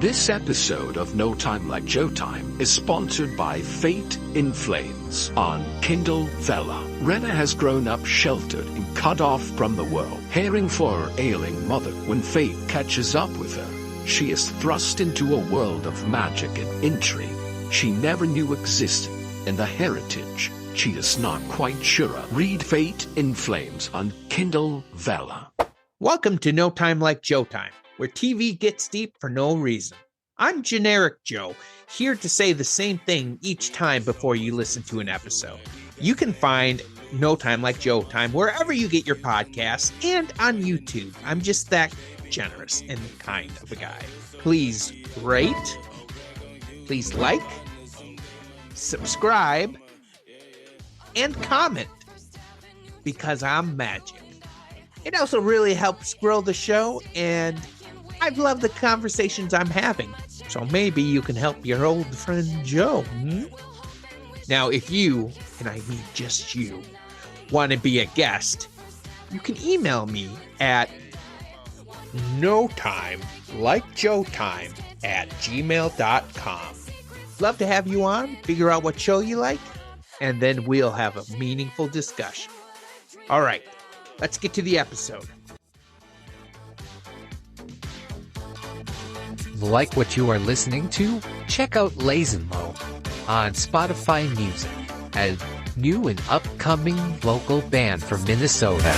This episode of No Time Like Joe Time is sponsored by Fate in Flames on Kindle Vella. Rena has grown up sheltered and cut off from the world, caring for her ailing mother. When fate catches up with her, she is thrust into a world of magic and intrigue she never knew existed, and a heritage she is not quite sure of. Read Fate in Flames on Kindle Vella. Welcome to No Time Like Joe Time, where TV gets deep for no reason. I'm Generic Joe, here to say the same thing each time before you listen to an episode. You can find No Time Like Joe Time wherever you get your podcasts and on YouTube. I'm just that generous and kind of a guy. Please rate, please like, subscribe, and comment, because I'm magic. It also really helps grow the show, and I love the conversations I'm having. So maybe you can help your old friend Joe. Now, if you, and I mean just you, want to be a guest, you can email me at notimelikejoetime@gmail.com. Love to have you on, figure out what show you like, and then we'll have a meaningful discussion. All right, let's get to the episode. Like what you are listening to? Check out Lazenlow on Spotify Music, a new and upcoming local band from Minnesota.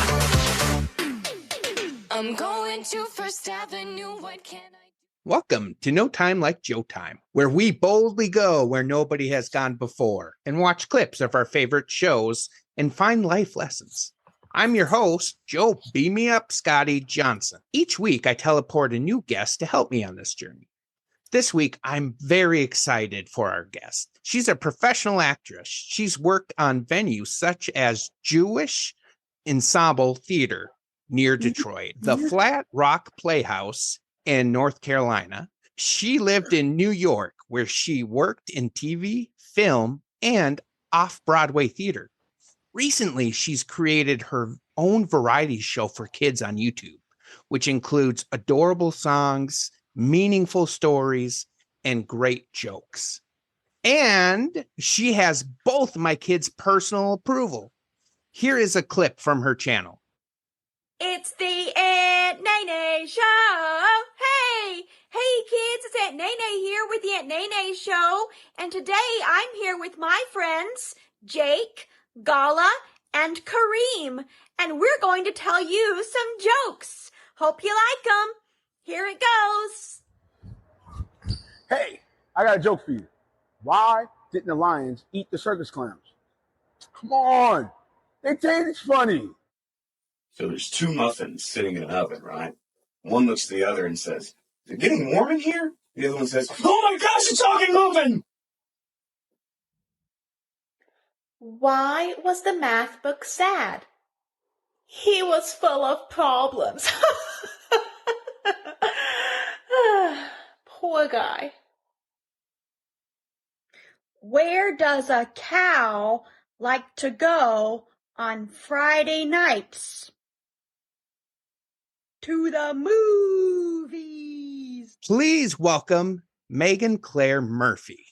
I'm going to First Avenue, what can I do? Welcome to No Time Like Joe Time, where we boldly go where nobody has gone before and watch clips of our favorite shows and find life lessons. I'm your host, Joe Beam Me Up Scotty Johnson. Each week, I teleport a new guest to help me on this journey. This week, I'm very excited for our guest. She's a professional actress. She's worked on venues such as Jewish Ensemble Theater near Detroit, the Flat Rock Playhouse in North Carolina. She lived in New York, where she worked in TV, film, and off-Broadway theater. Recently, she's created her own variety show for kids on YouTube, which includes adorable songs, meaningful stories, and great jokes. And she has both my kids' personal approval. Here is a clip from her channel. It's the Aunt Nene Show. Hey kids, it's Aunt Nene here with the Aunt Nene Show. And today I'm here with my friends, Jake, Gala, and Kareem. And we're going to tell you some jokes. Hope you like them. Here it goes. Hey, I got a joke for you. Why didn't the lions eat the circus clowns? Come on. They taste funny. So there's two muffins sitting in an oven, right? One looks at the other and says, "Is it getting warm in here?" The other one says, "Oh my gosh, it's talking muffin!" Why was the math book sad? He was full of problems. Poor guy. Where does a cow like to go on Friday nights? To the movies. Please welcome Megan Claire Murphy.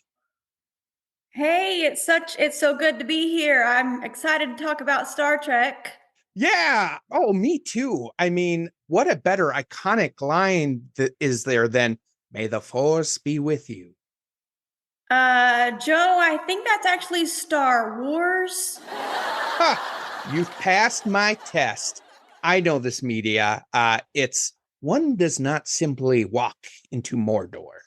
Hey, it's so good to be here. I'm excited to talk about Star Trek. Yeah. Oh, me too. I mean, what a better iconic line is there than "May the Force be with you"? Joe, I think that's actually Star Wars. You've passed my test. I know this media. It's one does not simply walk into Mordor.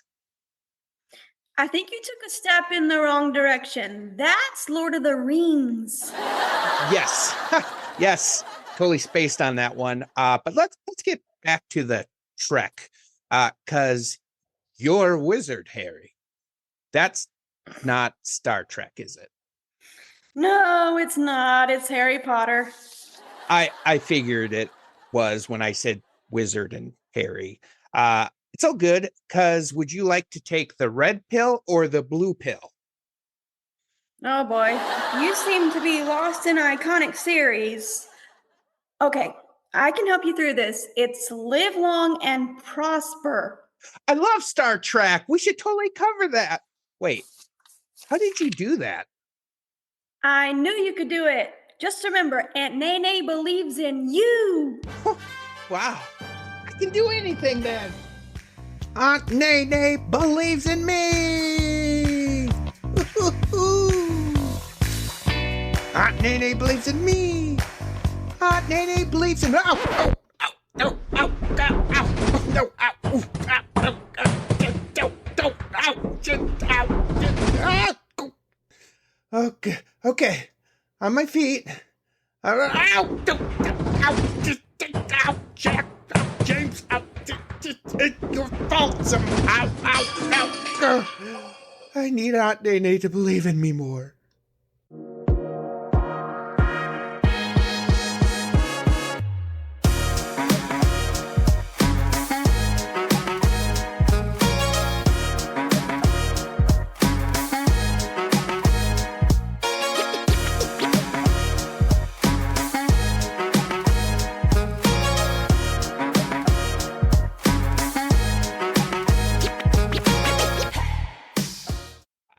I think you took a step in the wrong direction. That's Lord of the Rings. Yes. Yes. Totally spaced on that one. But let's get back to the Trek. Because you're a wizard, Harry. That's not Star Trek, is it? No, it's not. It's Harry Potter. I figured it was when I said wizard and Harry. It's all good, because would you like to take the red pill or the blue pill? Oh boy, you seem to be lost in an iconic series. Okay, I can help you through this. It's live long and prosper. I love Star Trek. We should totally cover that. Wait, how did you do that? I knew you could do it. Just remember, Aunt Nene believes in you. Wow, I can do anything then. Aunt Nene believes in me. Aunt Nene believes in me. Aunt Nene believes in me. Ow, ow, ow, ow, ow, ow, no, ow, ooh, ow, ow, ow, ow, okay, okay, on my feet. Ow, ow, ow, Jack, James, it's your fault. Ow, ow, ow. I need Aunt Nene to believe in me more.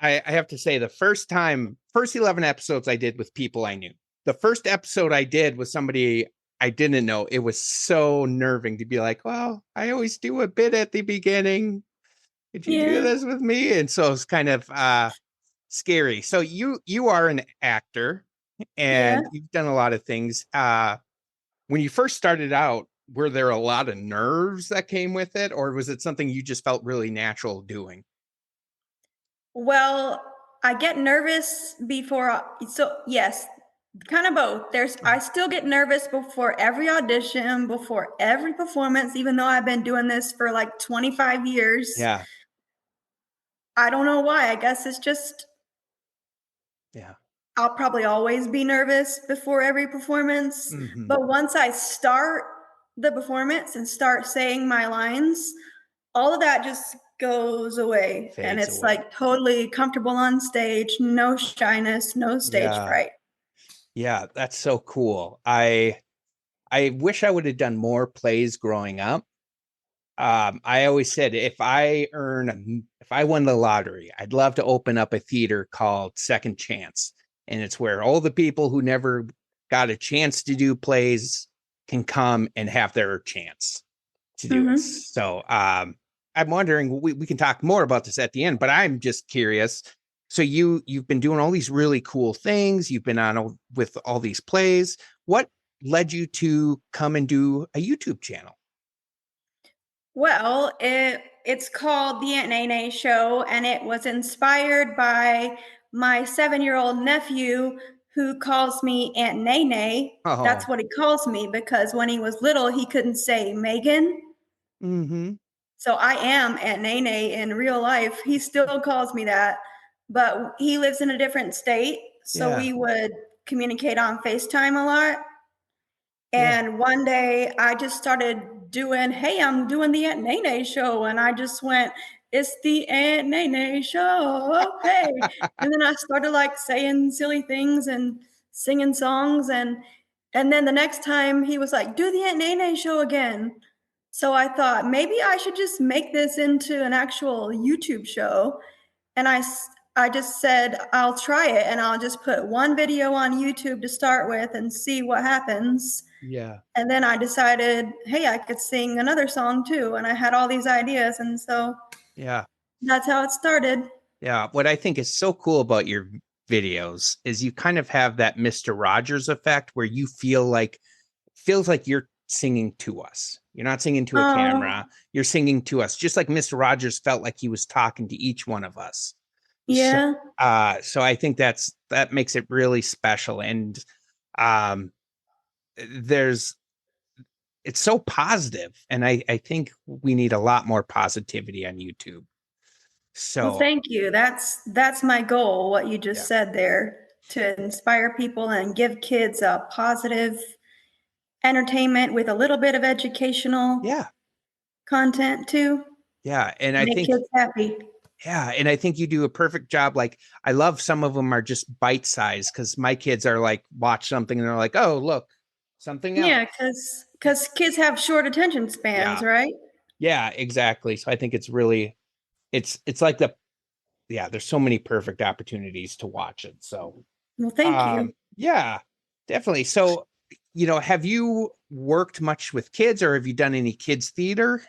I have to say the first 11 episodes I did with people I knew. The first episode I did with somebody I didn't know, it was so nerving to be like, well, I always do a bit at the beginning. Could you do this with me? And so it's kind of scary. So you are an actor and you've done a lot of things. When you first started out, were there a lot of nerves that came with it, or was it something you just felt really natural doing? Well, I get nervous before, so yes, kind of both. I still get nervous before every audition, before every performance, even though I've been doing this for like 25 years. Yeah. I don't know why. I guess it's just, I'll probably always be nervous before every performance. Mhm. But once I start the performance and start saying my lines, all of that just goes away. And Fades it's away. like totally comfortable on stage, no shyness, no stage fright. Yeah, that's so cool. I wish I would have done more plays growing up. I always said if I won the lottery, I'd love to open up a theater called Second Chance. And it's where all the people who never got a chance to do plays can come and have their chance to do it. So I'm wondering, we can talk more about this at the end, but I'm just curious. So you've been doing all these really cool things. You've been on with all these plays. What led you to come and do a YouTube channel? Well, it's called The Aunt Nene Show, and it was inspired by my 7-year-old nephew who calls me Aunt Nene. Oh. That's what he calls me because when he was little, he couldn't say Megan. Mm-hmm. So I am Aunt Nene in real life. He still calls me that, but he lives in a different state. So we would communicate on FaceTime a lot. And one day I just started doing, hey, I'm doing the Aunt Nene Show. And I just went, it's the Aunt Nene Show. Hey. And then I started like saying silly things and singing songs. And then the next time he was like, do the Aunt Nene Show again. So I thought maybe I should just make this into an actual YouTube show. And I just said, I'll try it and I'll just put one video on YouTube to start with and see what happens. Yeah. And then I decided, hey, I could sing another song too. And I had all these ideas. And so that's how it started. Yeah. What I think is so cool about your videos is you kind of have that Mr. Rogers effect where you feels like you're singing to us. You're not singing to a camera. You're singing to us, just like Mr. Rogers felt like he was talking to each one of us. Yeah. So I think that makes it really special. And it's so positive. And I think we need a lot more positivity on YouTube. So well, thank you. That's my goal, what you just said there, to inspire people and give kids a positive entertainment with a little bit of educational content too. Yeah. And I make think kids happy. Yeah. And I think you do a perfect job. Like, I love some of them are just bite sized because my kids are like, watch something and they're like, oh, look, something else. Yeah, because kids have short attention spans, right? Yeah, exactly. So I think it's really, it's like there's so many perfect opportunities to watch it. So, Well, thank you. yeah, definitely. So, have you worked much with kids or have you done any kids theater?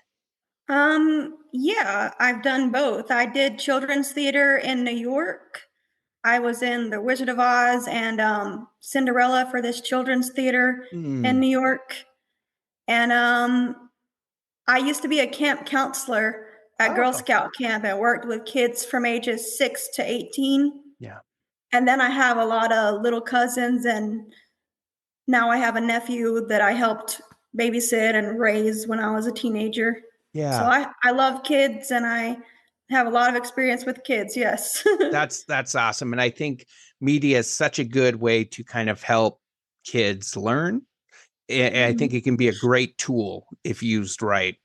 Yeah, I've done both. I did children's theater in New York. I was in The Wizard of Oz and Cinderella for this children's theater in Hmm. New York. And I used to be a camp counselor at Girl Oh, Scout camp and worked with kids from ages 6 to 18. yeah. And then I have a lot of little cousins, and now I have a nephew that I helped babysit and raise when I was a teenager. So Yeah. I love kids and I have a lot of experience with kids, yes. That's awesome. And I think media is such a good way to kind of help kids learn. And I think Mhm. it can be a great tool if used right.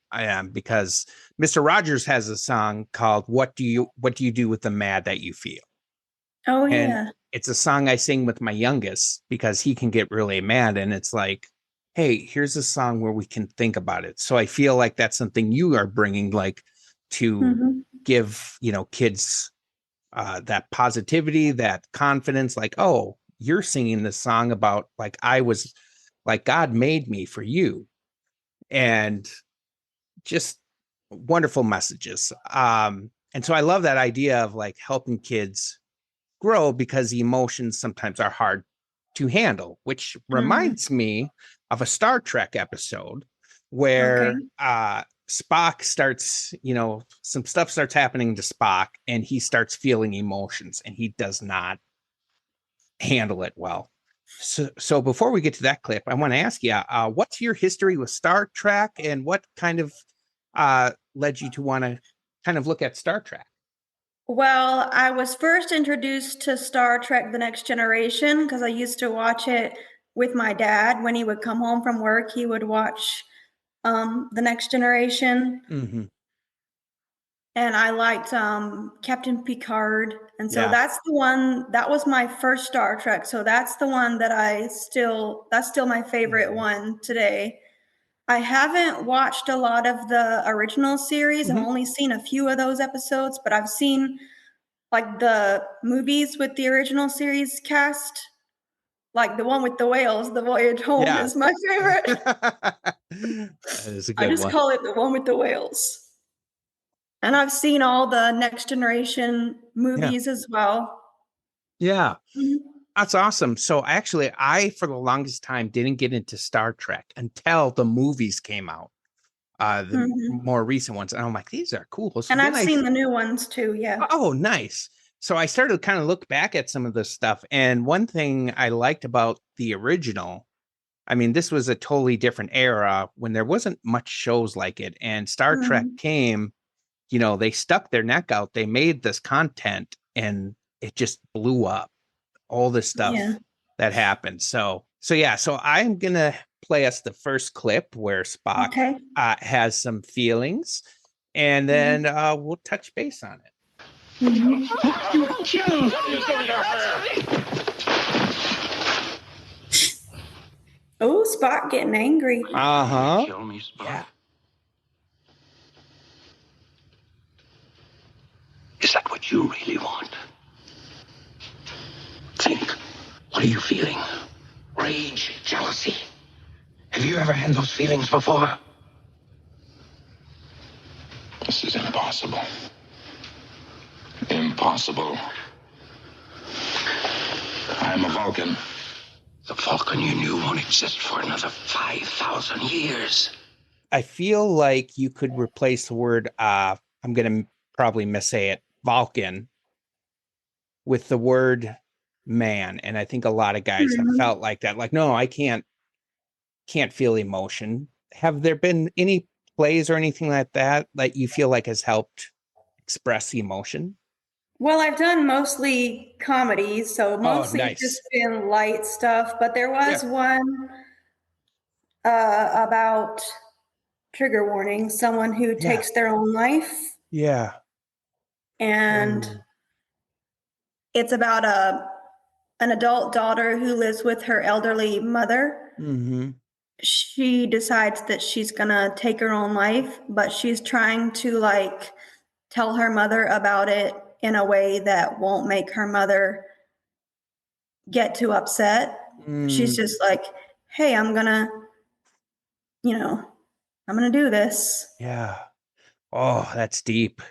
Because Mr. Rogers has a song called "What Do You Do with the Mad That You Feel?" Oh, And yeah. it's a song I sing with my youngest because he can get really mad. And it's like, hey, here's a song where we can think about it. So I feel like that's something you are bringing, like to Mhm. give kids that positivity, that confidence. Like, oh, you're singing this song about like I was like God made me for you, and just wonderful messages. And so I love that idea of like helping kids grow because emotions sometimes are hard to handle, which Mhm. reminds me of a Star Trek episode Okay. where Spock starts, some stuff starts happening to Spock and he starts feeling emotions and he does not handle it well. So before we get to that clip, I want to ask you, what's your history with Star Trek and what kind of led you to want to kind of look at Star Trek? Well, I was first introduced to Star Trek The Next Generation because I used to watch it with my dad. When he would come home from work, he would watch The Next Generation. Mm-hmm. And I liked Captain Picard. And so Yeah. that's the one that was my first Star Trek. So that's the one that that's still my favorite Mm-hmm. one today. I haven't watched a lot of the original series. I've Mm-hmm. only seen a few of those episodes, but I've seen like the movies with the original series cast, like the one with the whales, The Voyage Home Yeah. is my favorite. That is a I good just one. call it the one with the whales. And I've seen all the Next Generation Yeah. movies as well. Yeah. Mhm. That's awesome. So actually, I for the longest time didn't get into Star Trek until the movies came out, the Mhm. more recent ones, and I'm like, these are cool. So And then I've seen the new ones too, yeah. oh, nice. So I started to kind of look back at some of this stuff, and one thing I liked about the original, I mean, this was a totally different era when there wasn't much shows like it, and Star Trek Mhm. came. They stuck their neck out. They made this content, and it just blew up. All this Yeah. stuff that happened. So yeah, so I'm gonna play us the first clip where Spock Okay. has some feelings, and Mhm. then we'll touch base on it. Mhm. Oh, Spot getting angry. Uh-huh. Kill me, Spock. Yeah. Is that what you really want? Think. What are you feeling? Rage, jealousy. Have you ever had those feelings before? This is impossible. Impossible. I'm a Vulcan. The Vulcan you knew won't exist for another 5,000 years. I feel like you could replace the word I'm gonna probably missay it, Vulcan, with the word man. And I think a lot of guys have Mhm. felt like that. Like, no, I can't feel emotion. Have there been any plays or anything like that you feel like has helped express emotion? Well, I've done mostly comedies, so Oh, mostly it's just nice. been light stuff, but there Yeah. was one about trigger warning, someone who Yeah. takes their own life, Yeah. and Oh. it's about an adult daughter who lives with her elderly mother, Mm-hmm. she decides that she's gonna take her own life, but she's trying to like tell her mother about it in a way that won't make her mother get too upset. She's just like, hey, I'm gonna do this. Yeah. Oh, that's deep.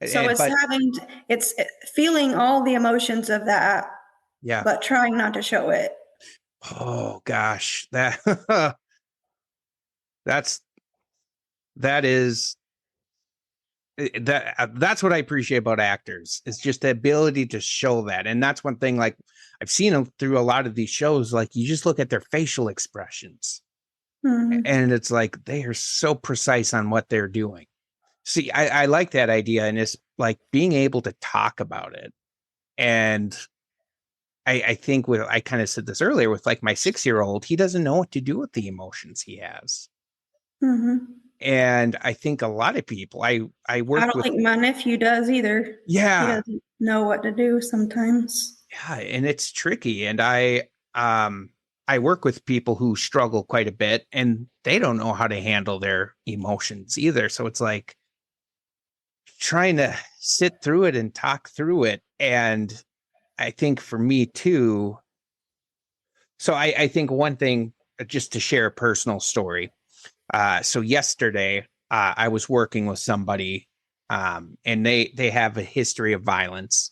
So it's But it's feeling all the emotions of that, yeah. but trying not to show it. Oh gosh, that is that's what I appreciate about actors. It's just the ability to show that. And that's one thing, like I've seen them through a lot of these shows, like you just look at their facial expressions and it's like they are so precise on what they're doing. See, I like that idea, and it's like being able to talk about it. And I think I kind of said this earlier with like my 6-year-old, he doesn't know what to do with the emotions he has. And I think a lot of people, I work I don't think my nephew does either. Yeah. He doesn't know what to do sometimes. Yeah, and it's tricky. And I work with people who struggle quite a bit, and they don't know how to handle their emotions either. So it's like trying to sit through it and talk through it. And I think for me too, so I think one thing, just to share a personal story. So yesterday, I was working with somebody, and they have a history of violence,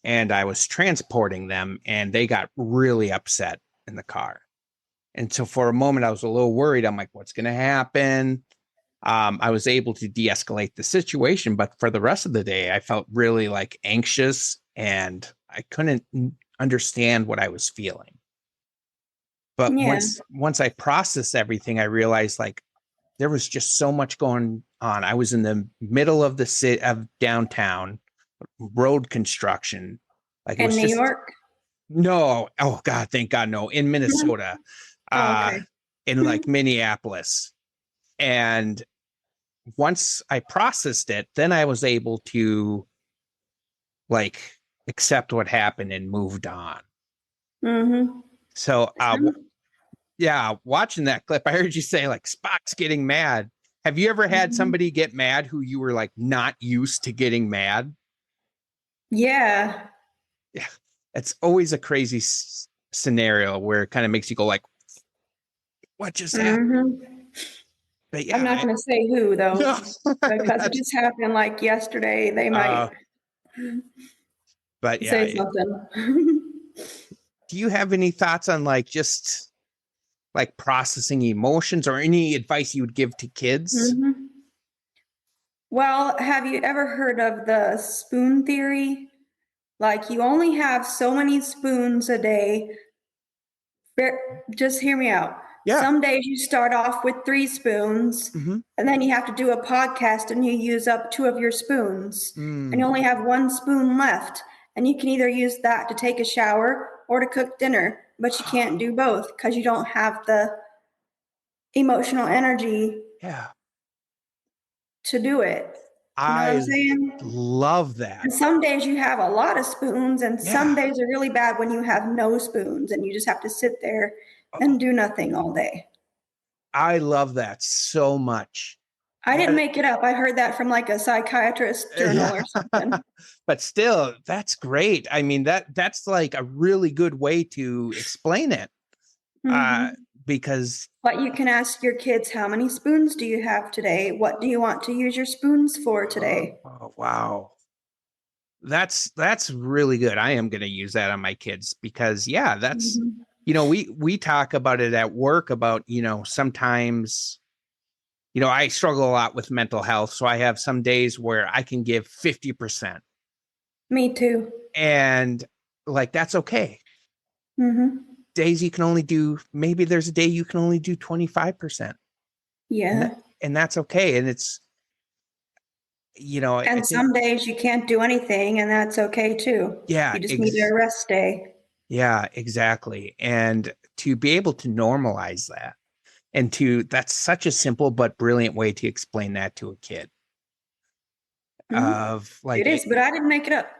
and I was transporting them, and they got really upset in the car. And so for a moment, I was a little worried. I'm like, what's going to happen? I was able to de-escalate the situation, but for the rest of the day, I felt really like anxious, and I couldn't understand what I was feeling. But once I processed everything, I realized like there was just so much going on. I was in the middle of the city of downtown, road construction. Like in New York? No. Oh God, thank God, no. In Minnesota, Okay. in like Minneapolis. And once I processed it, then I was able to like accept what happened and moved on. So, yeah, watching that clip, I heard you say like Spock's getting mad. Have you ever had somebody get mad who you were like not used to getting mad? Yeah. Yeah, it's always a crazy scenario where it kind of makes you go like, what just happened? But yeah, I'm not going to say who though, no, because it just happened like yesterday. They might but yeah, say something. Do you have any thoughts on like just like processing emotions, or any advice you would give to kids? Well, have you ever heard of the spoon theory? Like you only have so many spoons a day. Just hear me out. Yeah. Some days you start off with 3 spoons, and then you have to do a podcast and you use up 2 of your spoons, and you only have 1 spoon left. And you can either use that to take a shower or to cook dinner, but you can't do both because you don't have the emotional energy to do it. You know what I'm saying? Love that. And some days you have a lot of spoons, and some days are really bad when you have no spoons and you just have to sit there and do nothing all day. I love that so much. I didn't make it up. I heard that from like a psychiatrist journal or something. But still, that's great. I mean, that's like a really good way to explain it. Because but you can ask your kids, how many spoons do you have today? What do you want to use your spoons for today? Oh, wow. That's really good. I am going to use that on my kids because that's, we talk about it at work about, sometimes, I struggle a lot with mental health. So I have some days where I can give 50%. Me too. And like, that's okay. Days you can only do, maybe there's a day you can only do 25%. Yeah. And that's okay. And it's, and some days you can't do anything, and that's okay too. Yeah. You just need a rest day. Yeah, exactly. And to be able to normalize that, and that's such a simple but brilliant way to explain that to a kid. Of like, it is, but I didn't make it up.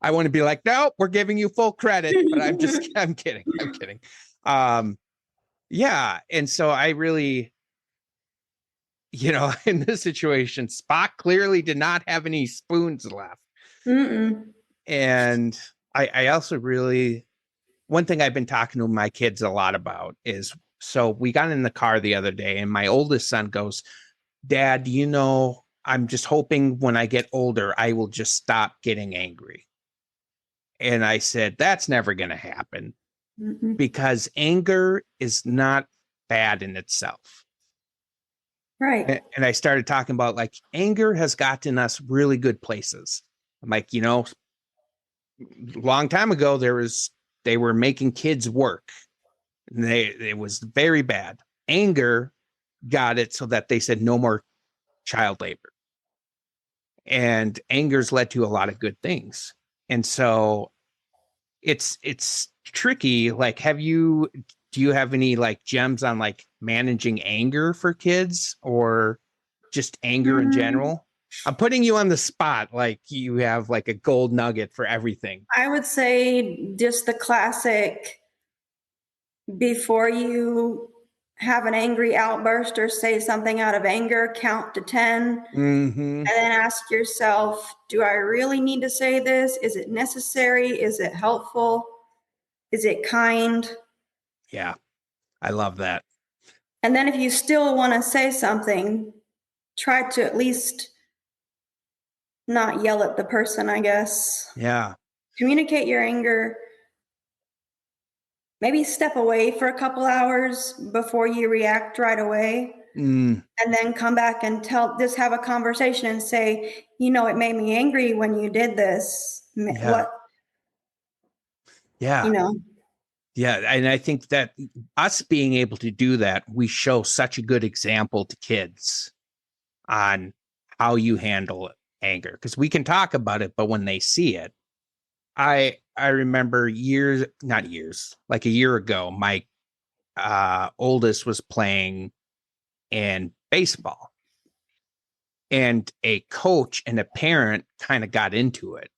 I want to be like, no, we're giving you full credit, but I'm kidding. Yeah. And so I really, in this situation, Spock clearly did not have any spoons left. Mm-mm. And I also really, one thing I've been talking to my kids a lot about is, so we got in the car the other day and my oldest son goes, Dad, I'm just hoping when I get older, I will just stop getting angry. And I said, that's never going to happen Mm-mm. because anger is not bad in itself. Right. And I started talking about like anger has gotten us really good places. I'm like, long time ago, they were making kids work. And it was very bad. Anger got it so that they said no more child labor. And anger's led to a lot of good things. And so it's tricky. Like, do you have any like gems on like managing anger for kids or just anger in general? I'm putting you on the spot. Like you have like a gold nugget for everything. I would say just the classic, before you have an angry outburst or say something out of anger, count to 10 Mm-hmm. and then ask yourself, do I really need to say this? Is it necessary? Is it helpful? Is it kind? Yeah, I love that. And then if you still want to say something, try to at least not yell at the person, I guess. Yeah. Communicate your anger. Maybe step away for a couple hours before you react right away. Mm, And then come back and just have a conversation and say, it made me angry when you did this. yeah. What, Yeah. Yeah. And I think that us being able to do that, we show such a good example to kids on how you handle anger. Because we can talk about it, but when they see it, I remember not years, like a year ago, my oldest was playing in baseball. And a coach and a parent kind of got into it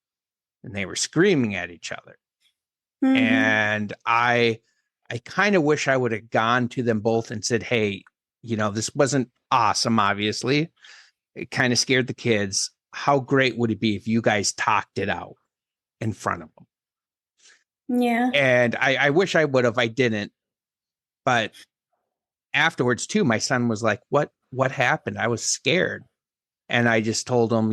and they were screaming at each other. Mm-hmm. And I kind of wish I would have gone to them both and said, hey, this wasn't awesome, obviously. It kind of scared the kids. How great would it be if you guys talked it out in front of them? Yeah. And I wish I would have. I didn't. But afterwards, too, my son was like, what happened? I was scared. And I just told him,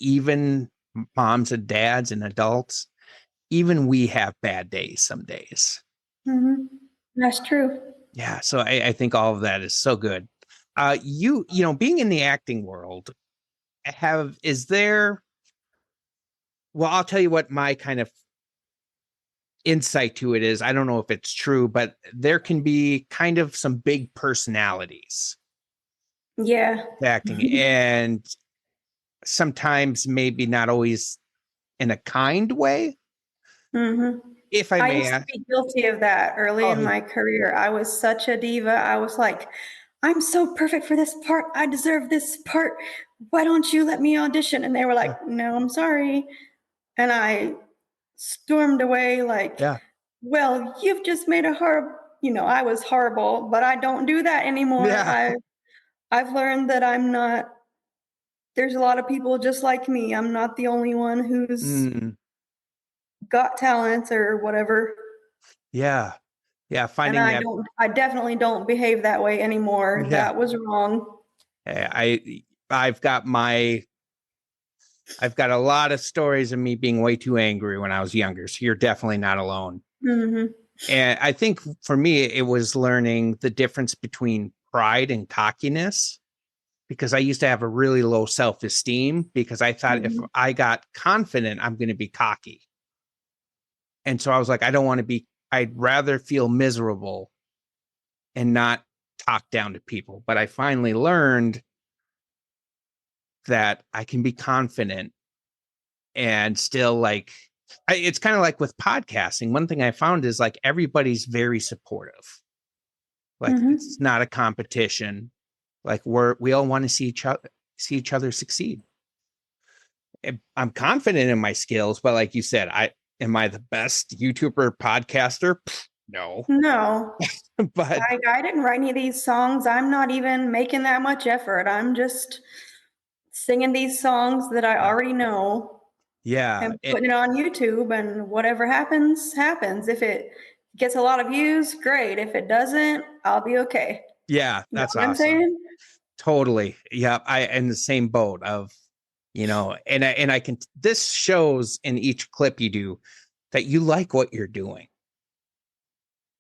even moms and dads and adults, even we have bad days some days. Mm-hmm. That's true. Yeah. So I think all of that is so good. Being in the acting world, well, I'll tell you what my kind of insight to it is. I don't know if it's true, but there can be kind of some big personalities. Yeah. Acting. And sometimes maybe not always in a kind way. Mm-hmm. If I may. used to be guilty of that early in my career. I was such a diva. I was like, I'm so perfect for this part. I deserve this part. Why don't you let me audition? And they were like, no, I'm sorry. And I stormed away like, well, you've just made a horrible, I was horrible, but I don't do that anymore. Yeah. I've learned that there's a lot of people just like me. I'm not the only one who's got talents or whatever. Yeah. Yeah. Finding and I definitely don't behave that way anymore. Yeah. That was wrong. I've got a lot of stories of me being way too angry when I was younger. So you're definitely not alone. Mm-hmm. And I think for me, it was learning the difference between pride and cockiness, because I used to have a really low self-esteem because I thought if I got confident, I'm going to be cocky. And so I was like, I'd rather feel miserable and not talk down to people. But I finally learned that I can be confident and still it's kind of like with podcasting. One thing I found is like everybody's very supportive. Like it's not a competition. Like we all want to see each other succeed. I'm confident in my skills, but like you said, am I the best YouTuber podcaster? No, No, but I didn't write any of these songs. I'm not even making that much effort. I'm just singing these songs that I already know yeah, and putting it on YouTube, and whatever happens, happens. If it gets a lot of views, great. If it doesn't, I'll be okay. yeah, You know that's what I'm awesome. saying? Totally. Yeah, I in the same boat of, and I can this shows in each clip you do that you like what you're doing.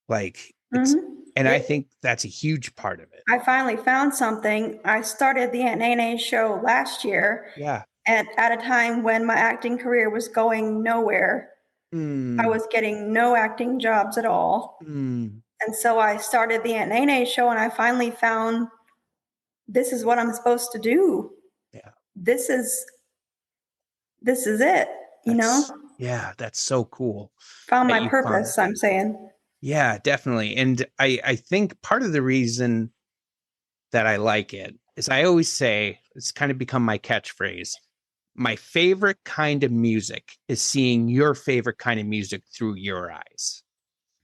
Like it's Mhm. and I think that's a huge part of it. I finally found something. I started the Aunt Nene show last year Yeah. at a time when my acting career was going nowhere. I Mm, was getting no acting jobs at all. mm, And so I started the Aunt Nene show, and I finally found this is what I'm supposed to do. yeah. This is it, you know? That's so cool Found that my you found. purpose, I'm saying. Yeah, definitely. And I think part of the reason that I like it is I always say it's kind of become my catchphrase. My favorite kind of music is seeing your favorite kind of music through your eyes.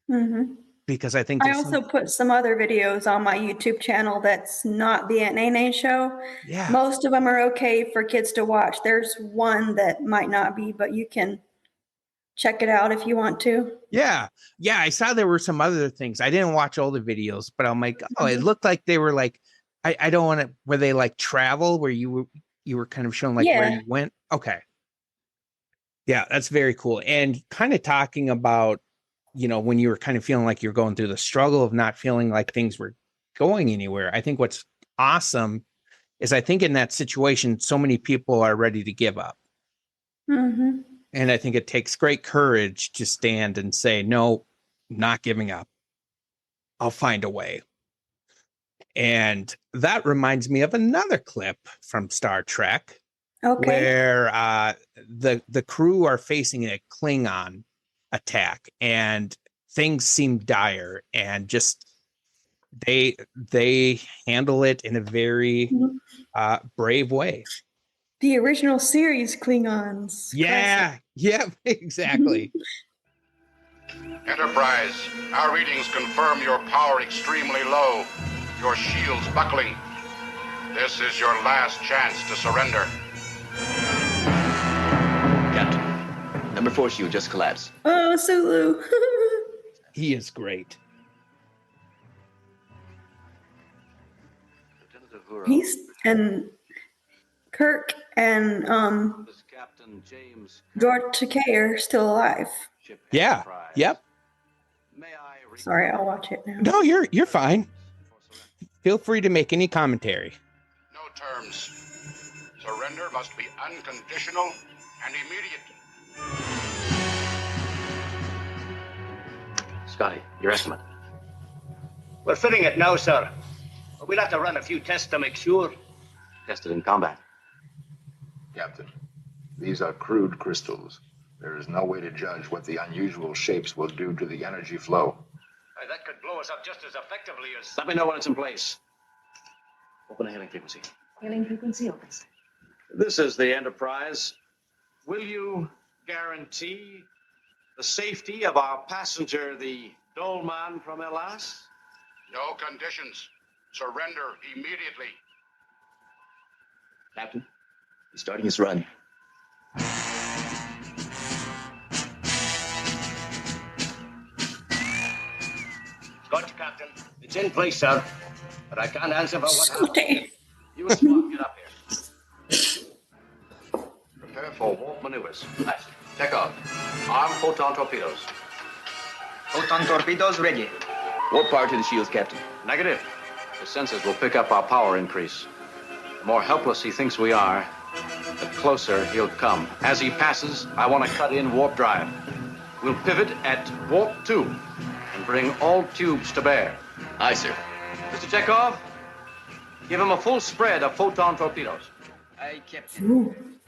Hmm. Because I think I there's some, also put some other videos on my YouTube channel that's not the Aunt Nene show. yeah, Most of them are okay for kids to watch. There's one that might not be, but you can check it out if you want to. yeah, yeah. I saw there were some other things. I didn't watch all the videos, but I'm like, oh, it Mhm. looked like they were like, I don't want to, were they like travel where you were kind of showing like where Yeah. you went? Okay. Yeah, that's very cool. And kind of talking about, when you were kind of feeling like you're going through the struggle of not feeling like things were going anywhere. I think what's awesome is I think in that situation, so many people are ready to give up. Hmm. And I think it takes great courage to stand and say, no, I'm not giving up. I'll find a way. And that reminds me of another clip from Star Trek Okay. where the crew are facing a Klingon attack and things seem dire and just they handle it in a very Mhm. brave way. The original series Klingons. Classic. Yeah, exactly. Enterprise, our readings confirm your power extremely low. Your shields buckling. This is your last chance to surrender. Captain, number 4 shield just collapsed. Oh, Sulu. He is great. He's and Kirk and Captain James George Takei are still alive. Yeah. Yep. Sorry, I'll watch it now. No, you're fine. Feel free to make any commentary. No terms. Surrender must be unconditional and immediate. Scotty, your estimate. We're fitting it now, sir. We'll have to run a few tests to make sure. Tested in combat. Captain, these are crude crystals. There is no way to judge what the unusual shapes will do to the energy flow. That could blow us up just as effectively as... Let me know when it's in place. Open a hailing frequency. Hailing frequency opens. This is the Enterprise. Will you guarantee the safety of our passenger, the Dolman from Elas? No conditions. Surrender immediately. Captain, he's starting his run. Gotcha, Captain. It's in place, sir. But I can't answer for what Scotty. You and Spock, get up here. Prepare for warp maneuvers. Nice. Take off. Arm photon torpedoes. Photon torpedoes ready. Warp power to the shields, Captain. Negative. The sensors will pick up our power increase. The more helpless he thinks we are, the closer he'll come. As he passes, I want to cut in warp drive. We'll pivot at warp 2 and bring all tubes to bear. Aye, sir. Mr. Chekhov, give him a full spread of photon torpedoes. Aye, Captain.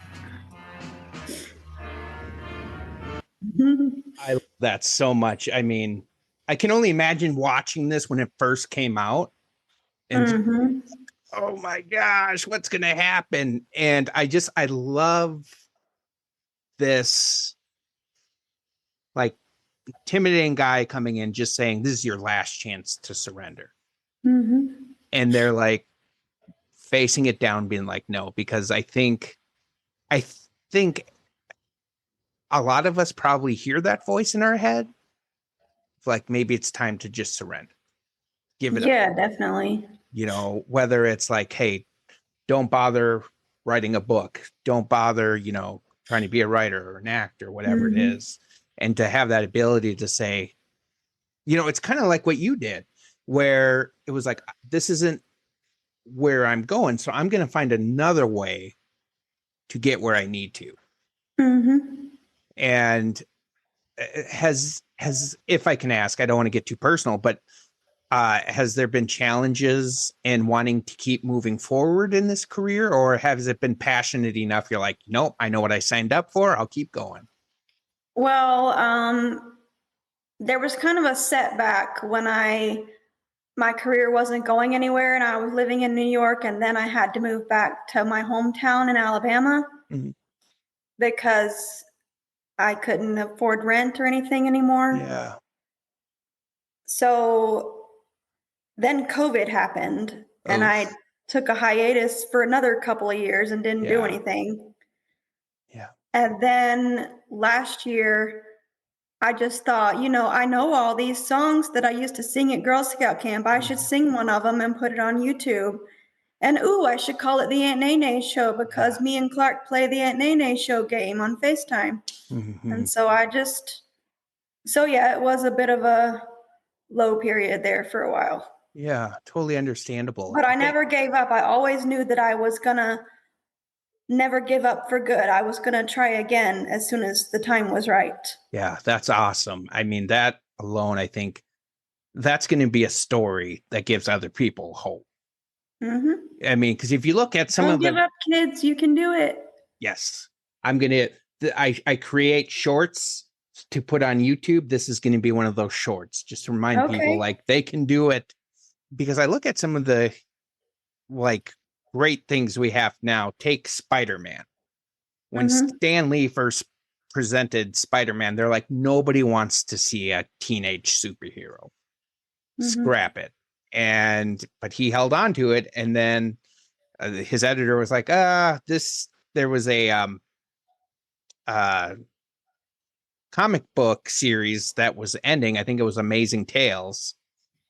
I love that so much. I mean, I can only imagine watching this when it first came out and oh my gosh, what's going to happen? And I love this like intimidating guy coming in just saying, this is your last chance to surrender. Mm-hmm. And they're like facing it down, being like, no, because I think a lot of us probably hear that voice in our head. Like maybe it's time to just surrender. Give it up. Yeah, definitely. You know, whether it's like, hey, don't bother writing a book. Don't bother, you know, trying to be a writer or an actor, whatever it is. And to have that ability to say, you know, it's kind of like what you did, where it was like, this isn't where I'm going. So I'm going to find another way to get where I need to. Mm-hmm. And has, if I can ask, I don't want to get too personal, but has there been challenges in wanting to keep moving forward in this career, or has it been passionate enough? You're like, nope, I know what I signed up for. I'll keep going. Well, there was kind of a setback when my career wasn't going anywhere and I was living in New York, and then I had to move back to my hometown in Alabama because I couldn't afford rent or anything anymore. Yeah. So then COVID happened and I took a hiatus for another couple of years and didn't do anything. Yeah. And then last year, I just thought, you know, I know all these songs that I used to sing at Girl Scout camp. I should sing one of them and put it on YouTube. And I should call it the Aunt Nene Show because me and Clark play the Aunt Nene Show game on FaceTime. And so it was a bit of a low period there for a while. Yeah, totally understandable. But I never gave up. I always knew that I was going to never give up for good. I was going to try again as soon as the time was right. Yeah, that's awesome. I mean, that alone, I think that's going to be a story that gives other people hope. I mean, because if you look at some Don't of give up, kids. You can do it. Yes, I'm going to, I create shorts to put on YouTube. This is going to be one of those shorts, just to remind people like they can do it. Because I look at some of the like great things we have now. Take Spider-Man. When Stan Lee first presented Spider-Man, they're like, nobody wants to see a teenage superhero. Scrap it. But he held on to it. And then his editor was like, there was a comic book series that was ending. I think it was Amazing Tales.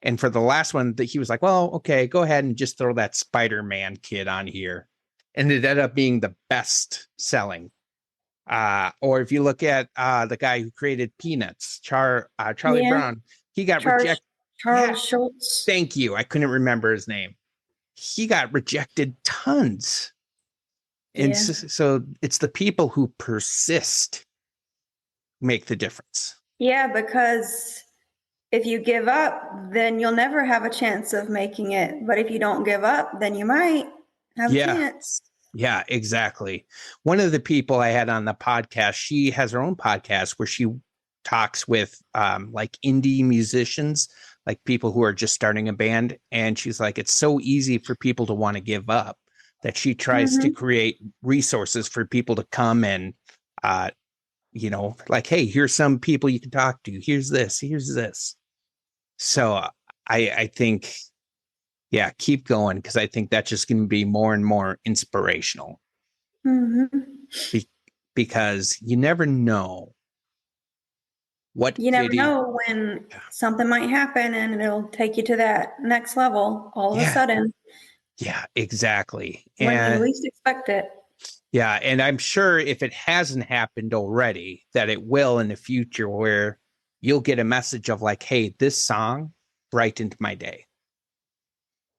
And for the last one, he was like, well, okay, go ahead and just throw that Spider-Man kid on here. And it ended up being the best selling. Or if you look at the guy who created Peanuts, Charlie Brown, he got rejected. Charles Schultz. Thank you. I couldn't remember his name. He got rejected tons. And so it's the people who persist make the difference. Yeah, because if you give up, then you'll never have a chance of making it. But if you don't give up, then you might have a chance. Yeah, exactly. One of the people I had on the podcast, she has her own podcast where she talks with like indie musicians, like people who are just starting a band. And she's like, it's so easy for people to want to give up that she tries to create resources for people to come and, you know, like, hey, here's some people you can talk to. Here's this. So I think, keep going, because I think that's just going to be more and more inspirational. Because you never know what you never know when something might happen and it'll take you to that next level all of a sudden. Yeah, exactly. When you least expect it. Yeah, and I'm sure if it hasn't happened already, that it will in the future, where you'll get a message of like, hey, this song brightened my day.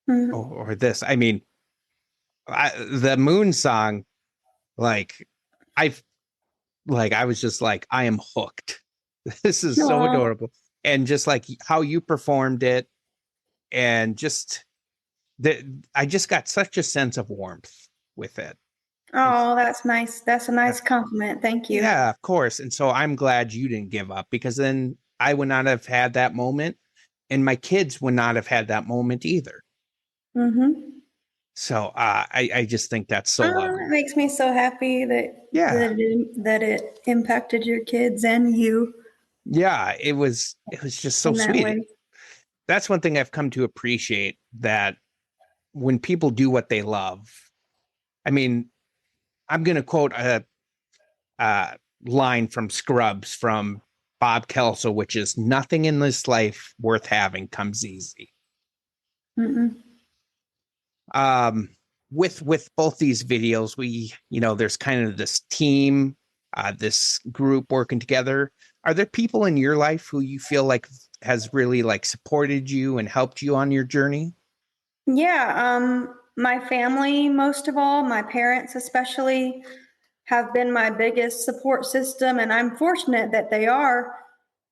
Or this. I mean, the Moon song, like, I was just like, I am hooked. This is so adorable. And just like how you performed it, and just I just got such a sense of warmth with it. Oh, that's nice. That's a nice compliment. Thank you. Yeah, of course. And so I'm glad you didn't give up, because then I would not have had that moment, and my kids would not have had that moment either. So I just think that's so lovely. It makes me so happy that that it impacted your kids and you. Yeah, it was just so in that sweet. way. That's one thing I've come to appreciate, that when people do what they love. I mean, I'm going to quote a line from Scrubs from Bob Kelso, which is, nothing in this life worth having comes easy. Mm-mm. With both these videos, there's kind of this team, this group working together. Are there people in your life who you feel like has really like supported you and helped you on your journey? Yeah, my family, most of all, my parents especially, have been my biggest support system, and I'm fortunate that they are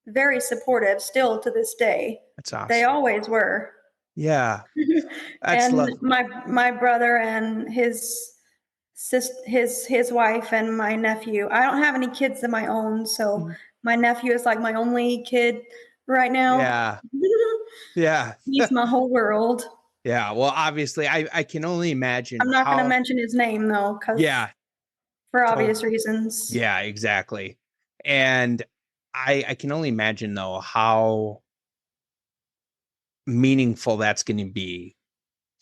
very supportive still to this day. That's awesome. They always were. Yeah. That's And lovely. my brother and his wife and my nephew. I don't have any kids of my own, so my nephew is like my only kid right now. Yeah. Yeah. He's my whole world. Yeah. Well, obviously, I can only imagine. I'm not going to mention his name though, Yeah. for obvious reasons. Yeah, exactly. And I can only imagine though how meaningful that's going to be,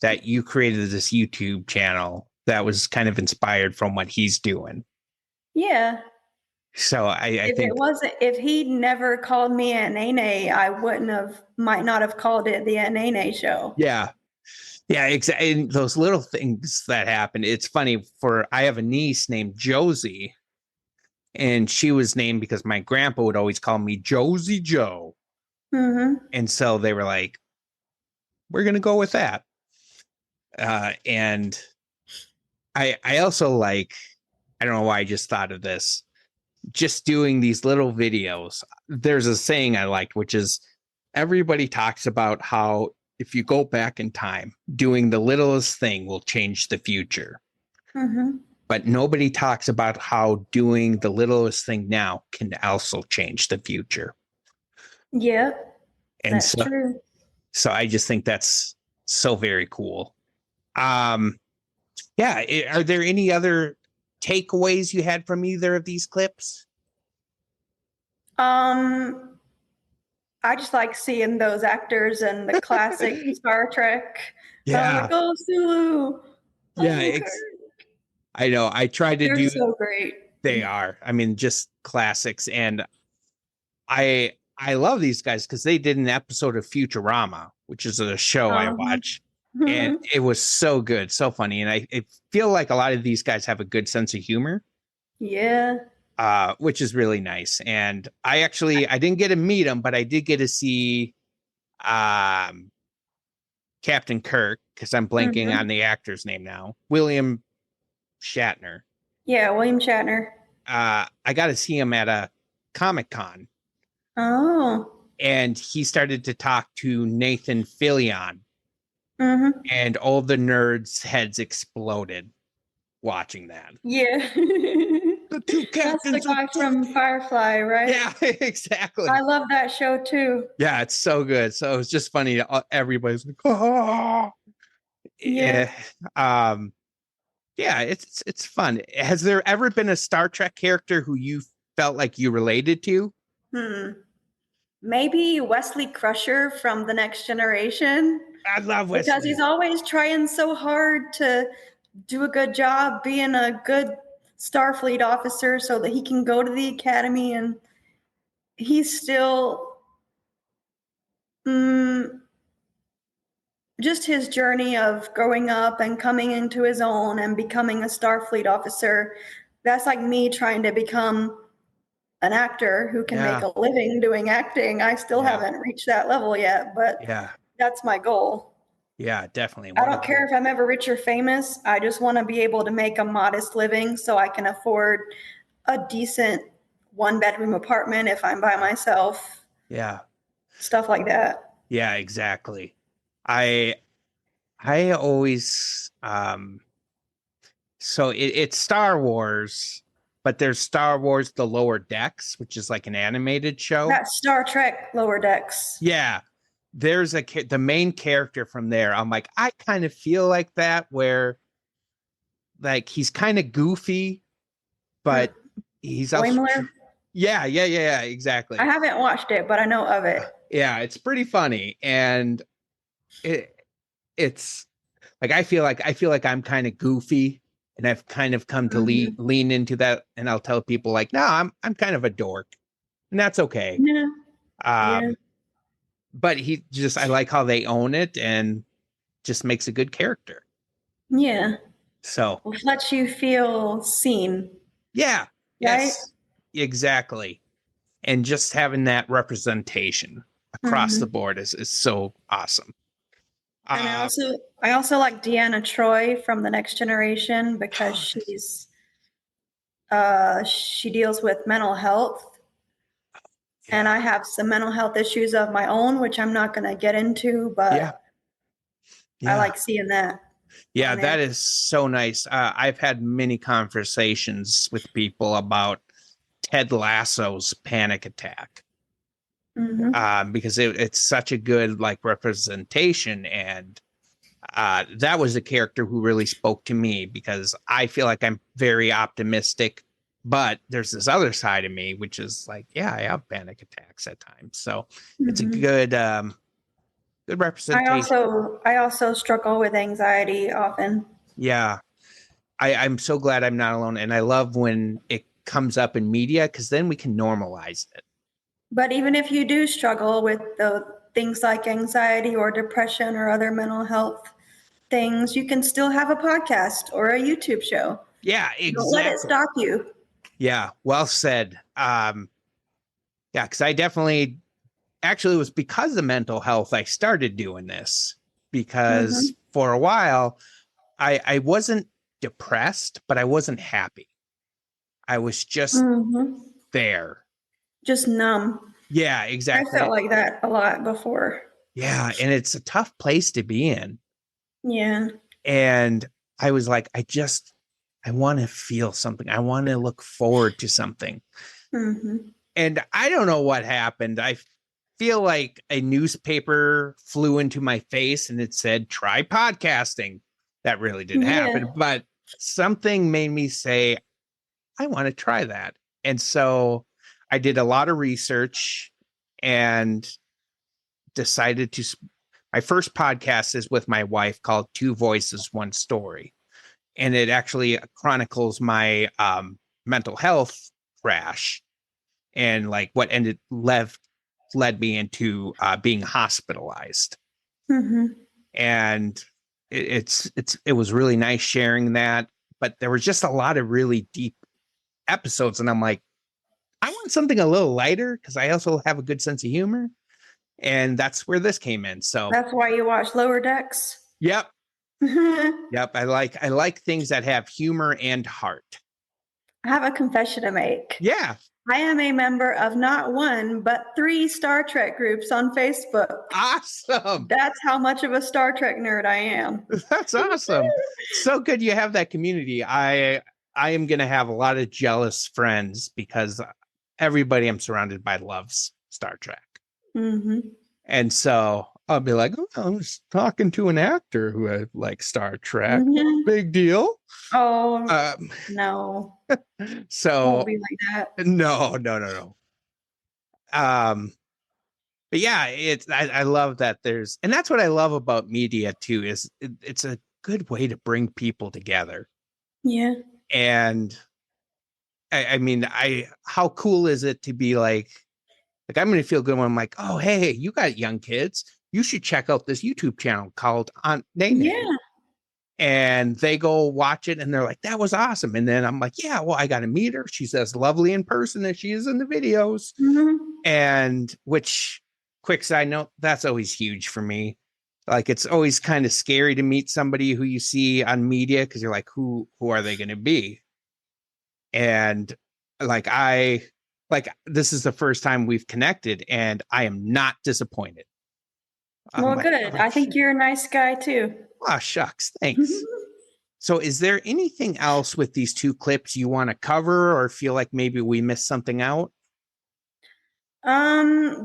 that you created this YouTube channel that was kind of inspired from what he's doing. Yeah. So I think if he never called me Aunt Nene, I might not have called it the Aunt Nene show. Yeah. Yeah, exactly. And those little things that happen. It's funny, I have a niece named Josie, and she was named because my grandpa would always call me Josie Joe. Mm-hmm. And so they were like, we're going to go with that. And I also like, I don't know why I just thought of this, just doing these little videos. There's a saying I liked, which is, everybody talks about how if you go back in time, doing the littlest thing will change the future. Mm-hmm. But nobody talks about how doing the littlest thing now can also change the future. Yeah, And that's true. So I just think that's so very cool. Yeah. Are there any other takeaways you had from either of these clips? I just like seeing those actors and the classic Star Trek. Yeah. I'm like, oh, Sulu. Yeah. I know. I tried to They're do. so great. They are. I mean, just classics. And I love these guys because they did an episode of Futurama, which is a show I watch. And it was so good, so funny. And I feel like a lot of these guys have a good sense of humor. Yeah. Which is really nice. And I didn't get to meet him, but I did get to see Captain Kirk, because I'm blanking on the actor's name now. William Shatner. Yeah, William Shatner. I got to see him at a Comic-Con. Oh. And he started to talk to Nathan Fillion. Mm-hmm. And all the nerds' heads exploded watching that. Yeah. The two captains. That's the guy from Firefly, right? Yeah, exactly. I love that show too. Yeah, it's so good. So it was just funny. Everybody's like, oh. Yeah. Yeah, it's fun. Has there ever been a Star Trek character who you felt like you related to? Maybe Wesley Crusher from The Next Generation. I love Wesley. Because he's always trying so hard to do a good job being a good Starfleet officer so that he can go to the academy, and he's still just his journey of growing up and coming into his own and becoming a Starfleet officer. That's like me trying to become an actor who can make a living doing acting. I still haven't reached that level yet, but that's my goal. Yeah, definitely. I don't care if I'm ever rich or famous. I just want to be able to make a modest living so I can afford a decent 1-bedroom apartment if I'm by myself. Yeah. Stuff like that. Yeah, exactly. I always so it's Star Wars, but there's Star Wars The Lower Decks, which is like an animated show. That's Star Trek Lower Decks. Yeah. There's the main character from there. I'm like, I kind of feel like that, where like he's kind of goofy, but he's also Yeah, exactly. I haven't watched it, but I know of it. Yeah, it's pretty funny, and it's like I feel like I'm kind of goofy, and I've kind of come to lean into that, and I'll tell people like, no, I'm kind of a dork, and that's okay. Yeah. But I like how they own it and just makes a good character. Yeah. So Which lets you feel seen. Yeah. Right? Yes. Exactly. And just having that representation across the board is so awesome. And I also like Deanna Troy from The Next Generation because she deals with mental health. Yeah. And I have some mental health issues of my own, which I'm not going to get into, but I like seeing that. Yeah, that is so nice. I've had many conversations with people about Ted Lasso's panic attack. Because it's such a good like representation, and that was a character who really spoke to me because I feel like I'm very optimistic, but there's this other side of me which is like, yeah, I have panic attacks at times. So it's a good representation. I also struggle with anxiety often. Yeah, I'm so glad I'm not alone, and I love when it comes up in media because then we can normalize it. But even if you do struggle with the things like anxiety or depression or other mental health things, you can still have a podcast or a YouTube show. Yeah, exactly. Don't let it stop you. Yeah, well said. Yeah, because I definitely, actually, it was because of mental health I started doing this, because for a while I wasn't depressed, but I wasn't happy. I was just there. Just numb. Yeah, exactly. I felt like that a lot before. Yeah, and it's a tough place to be in. Yeah. And I was like, I want to feel something. I want to look forward to something. And I don't know what happened. I feel like a newspaper flew into my face and it said, try podcasting. That really didn't happen, but something made me say, I want to try that. And so I did a lot of research and decided to. My first podcast is with my wife called Two Voices, One Story. And it actually chronicles my mental health crash and like what led me into being hospitalized. And it was really nice sharing that, but there was just a lot of really deep episodes, and I'm like, I want something a little lighter because I also have a good sense of humor, and that's where this came in. So that's why you watch Lower Decks. Yep. Yep. I like things that have humor and heart. I have a confession to make. Yeah. I am a member of not one, but 3 Star Trek groups on Facebook. Awesome. That's how much of a Star Trek nerd I am. That's awesome. So good you have that community. I am going to have a lot of jealous friends because everybody I'm surrounded by loves Star Trek. And so I'll be like, oh, I was talking to an actor who had like Star Trek. Big deal. Oh, no. So won't be like that. No. But yeah, I love that and that's what I love about media too, is it's a good way to bring people together. Yeah. And I mean, how cool is it to be like I'm going to feel good when I'm like, oh, hey, you got young kids. You should check out this YouTube channel called Aunt Nene. Yeah. And they go watch it and they're like, that was awesome. And then I'm like, yeah, well, I got to meet her. She's as lovely in person as she is in the videos. And which, quick side note, that's always huge for me. Like, it's always kind of scary to meet somebody who you see on media because you're like, who are they going to be? And this is the first time we've connected and I am not disappointed. Well, good. I think you're a nice guy too. Oh, shucks. Thanks. So is there anything else with these 2 clips you want to cover or feel like maybe we missed something out?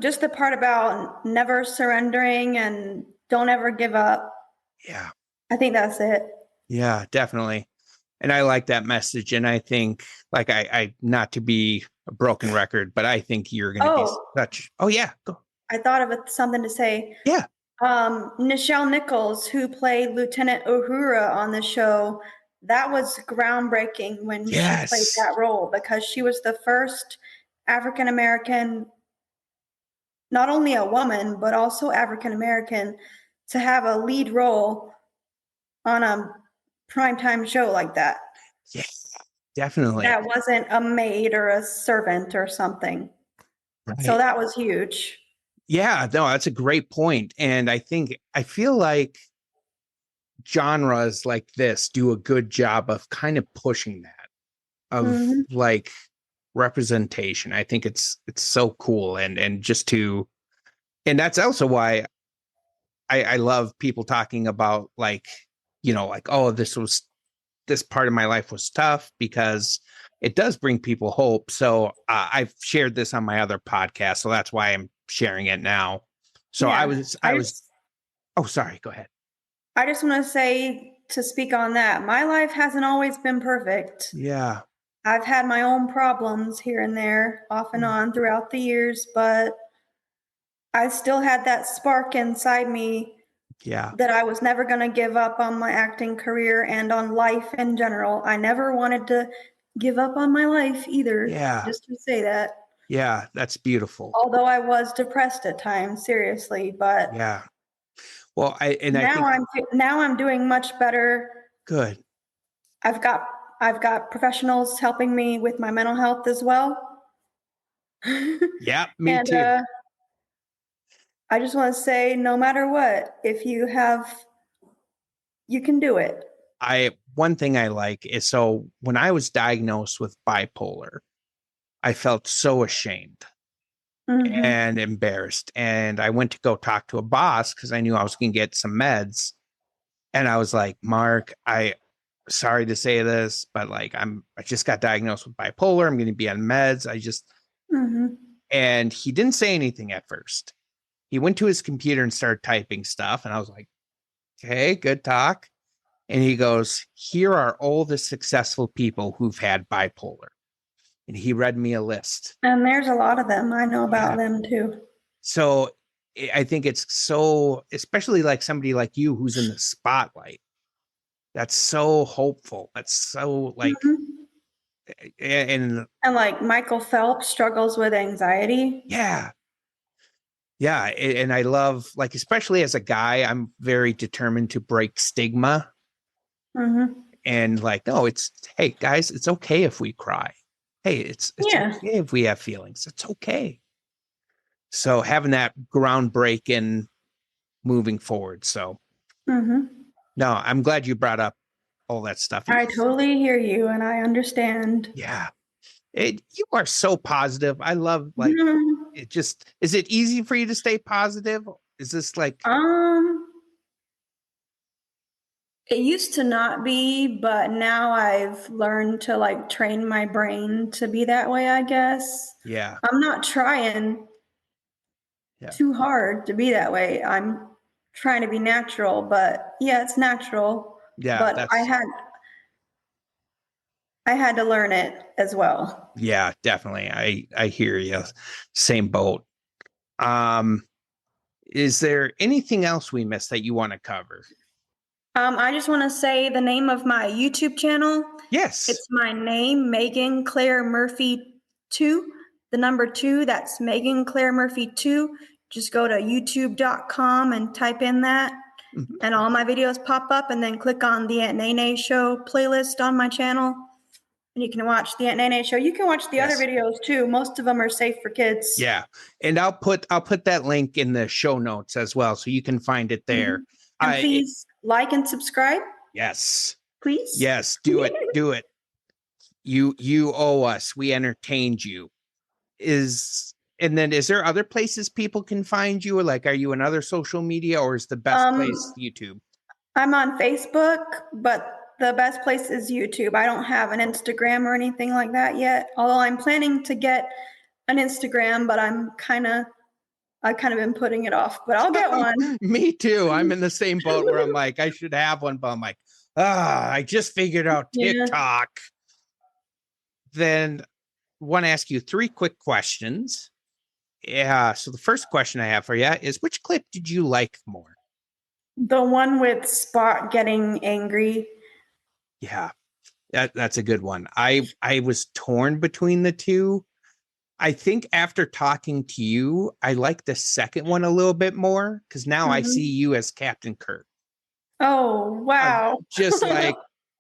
Just the part about never surrendering and don't ever give up. Yeah. I think that's it. Yeah, definitely. And I like that message. And I think like I not to be a broken record, but I think you're going to be such. Oh yeah, go. I thought of something to say. Yeah. Nichelle Nichols, who played Lieutenant Uhura on the show, that was groundbreaking when she played that role, because she was the first African American, not only a woman, but also African American, to have a lead role on a primetime show like that. Yes, definitely. That wasn't a maid or a servant or something. Right. So that was huge. Yeah, no, that's a great point. And I feel like genres like this do a good job of kind of pushing that, of like representation. I think it's so cool. And just to, and that's also why I love people talking about like, you know, like, oh, this part of my life was tough, because it does bring people hope. So I've shared this on my other podcast, so that's why I'm sharing it now. So Yeah, I was oh, sorry, go ahead. I just want to say, to speak on that, my life hasn't always been perfect. Yeah. I've had my own problems here and there, off and on throughout the years, but I still had that spark inside me. Yeah. That I was never going to give up on my acting career and on life in general. I never wanted to give up on my life either. Yeah. Just to say that. Yeah, that's beautiful. Although I was depressed at times, seriously, but yeah. Well, I think now I'm doing much better. Good. I've got professionals helping me with my mental health as well. Yeah, me too. I just want to say, no matter what, if you can do it. One thing I like is, so when I was diagnosed with bipolar, I felt so ashamed and embarrassed. And I went to go talk to a boss because I knew I was going to get some meds. And I was like, Mark, sorry to say this, but like, I just got diagnosed with bipolar. I'm going to be on meds. And he didn't say anything at first. He went to his computer and started typing stuff. And I was like, okay, good talk. And he goes, here are all the successful people who've had bipolar. And he read me a list. And there's a lot of them. I know about them too. So I think it's so, especially like somebody like you who's in the spotlight, that's so hopeful. That's so like, and like Michael Phelps struggles with anxiety. Yeah. Yeah. And I love, like, especially as a guy, I'm very determined to break stigma. And like, no, hey guys, it's okay if we cry. Hey, it's okay if we have feelings. It's okay. So having that groundbreaking moving forward. So no, I'm glad you brought up all that stuff. I totally hear you and I understand. Yeah. You are so positive. I love, like, is it easy for you to stay positive? Is this like, it used to not be, but now I've learned to like train my brain to be that way, I guess. Yeah. I'm not trying too hard to be that way. I'm trying to be natural, but yeah, it's natural. Yeah. But I had to learn it as well. Yeah, definitely. I hear you. Same boat. Is there anything else we missed that you want to cover? I just want to say the name of my YouTube channel. Yes. It's my name, Megan Claire Murphy 2. The number 2, that's Megan Claire Murphy 2. Just go to youtube.com and type in that. And all my videos pop up, and then click on the Aunt Nene Show playlist on my channel. And you can watch the Aunt Nene Show. You can watch the other videos too. Most of them are safe for kids. Yeah. And I'll put that link in the show notes as well, so you can find it there. And please like and subscribe. Yes. Please. Yes. Do it. Do it. You owe us. We entertained you. And then is there other places people can find you? Or like, are you in other social media, or is the best place YouTube? I'm on Facebook, but the best place is YouTube. I don't have an Instagram or anything like that yet. Although I'm planning to get an Instagram, but I've kind of been putting it off, but I'll get one. Me too. I'm in the same boat where I'm like, I should have one, but I'm like, I just figured out TikTok. Then want to ask you 3 quick questions. Yeah. So the first question I have for you is, which clip did you like more? The one with Spot getting angry. Yeah, that's a good one. I was torn between the two. I think after talking to you, I like the second one a little bit more because now I see you as Captain Kirk. Oh, wow. Just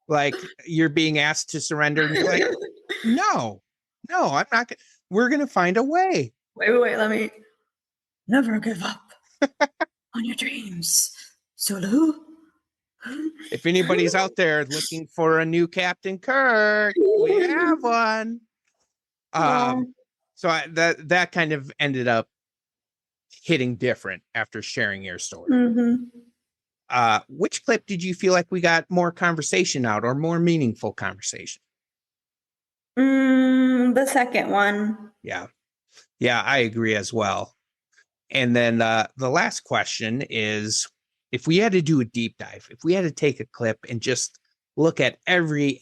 like you're being asked to surrender and you're like, no, I'm not. We're going to find a way. Wait. Let me. Never give up on your dreams, Sulu. If anybody's out there looking for a new Captain Kirk, we have one. So that kind of ended up hitting different after sharing your story. Mm-hmm. Which clip did you feel like we got more conversation out or more meaningful conversation? The second one. Yeah, I agree as well. And then the last question is, if we had to do a deep dive, if we had to take a clip and just look at every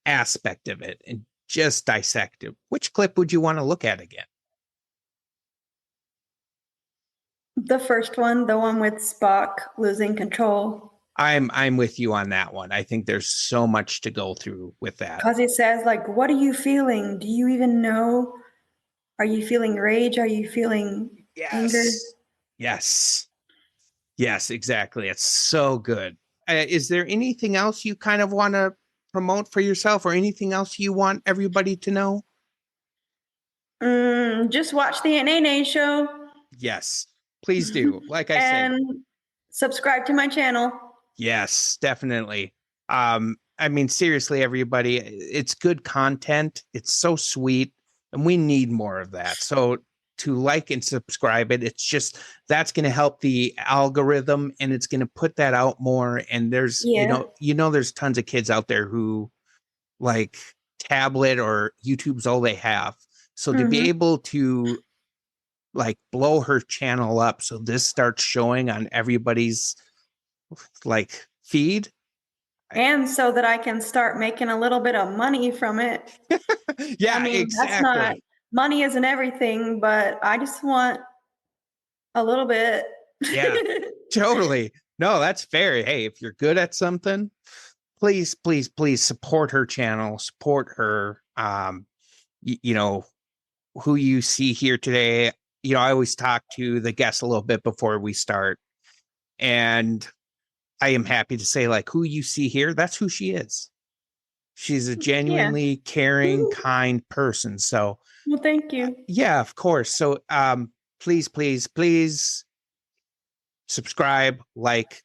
aspect of it and just dissect it, which clip would you want to look at again? The first one, the one with Spock losing control. I'm with you on that one. I think there's so much to go through with that. Because he says, like, what are you feeling? Do you even know? Are you feeling rage? Are you feeling anger? Yes, exactly. It's so good. Is there anything else you kind of want to promote for yourself or anything else you want everybody to know? Just watch the Nene show. Yes, please do. Like I said. And subscribe to my channel. Yes, definitely. I mean, seriously, everybody, it's good content. It's so sweet, and we need more of that. So to like and subscribe it, it's just that's going to help the algorithm, and it's going to put that out more. And there's there's tons of kids out there who like tablet or YouTube's all they have. So to be able to like blow her channel up, so this starts showing on everybody's like feed, and so that I can start making a little bit of money from it. Yeah, I mean, exactly. Money isn't everything, but I just want a little bit. Yeah, totally. No, that's fair. Hey, if you're good at something, please support her channel, support her. You know, who you see here today. You know, I always talk to the guests a little bit before we start, and I am happy to say, like, who you see here, that's who she is. She's a genuinely caring, kind person. So, well, thank you. Yeah, of course. So, please subscribe, like,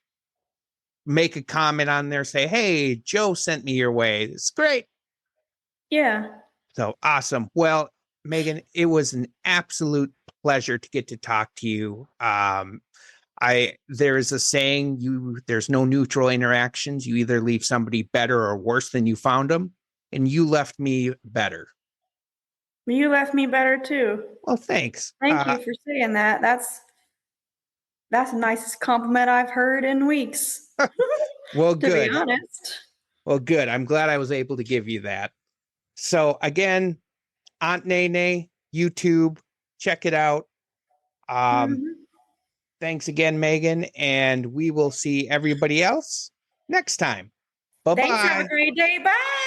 make a comment on there, say, hey, Joe sent me your way. It's great. Yeah. So awesome. Well, Megan, it was an absolute pleasure to get to talk to you. There is a saying, there's no neutral interactions. You either leave somebody better or worse than you found them, and you left me better. You left me better too. Well, thanks. Thank you for saying that. That's the nicest compliment I've heard in weeks. Well, good. To be honest. Well, good. I'm glad I was able to give you that. So again, Aunt Nene, YouTube, check it out. Thanks again, Megan, and we will see everybody else next time. Bye-bye. Thanks. Have a great day. Bye.